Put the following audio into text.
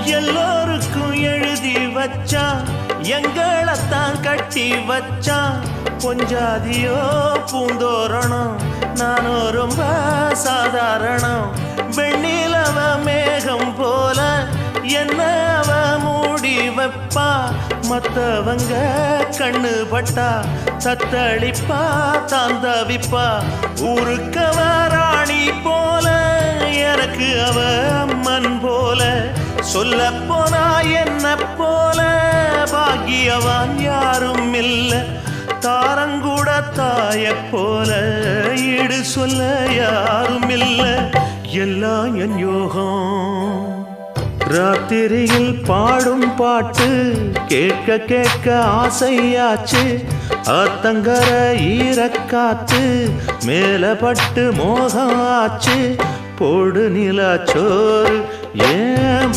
எல்லோருக்கும் எழுதி வச்சான், எங்களைத்தான் கட்டி வச்சான். பொஞ்சாதியோ பூந்தோரணம், நானோ ரொம்ப சாதாரணம். வெண்ணிலவ மேகம் போல என்ன அவ மூடி வைப்பா. மத்தவங்க கண்ணு பட்டா தத்தளிப்பா தாந்தவிப்பா. ஊருக்கவ ராணி போல, எனக்கு அவ அம்மன் போல. சொல்ல போனா என்ன போல பாக்கியவான் யாரும் இல்ல. தாரங்கூட தாய போல ஈடு சொல்ல யாரும் இல்ல. எல்லாம் என் யோகம். ராத்திரியில் பாடும் பாட்டு கேட்க கேட்க ஆசையாச்சு. ஆத்தங்கர ஈரக்காத்து மேல பட்டு மோகம் ஆச்சு. போடு நிலா சோறு ஏன்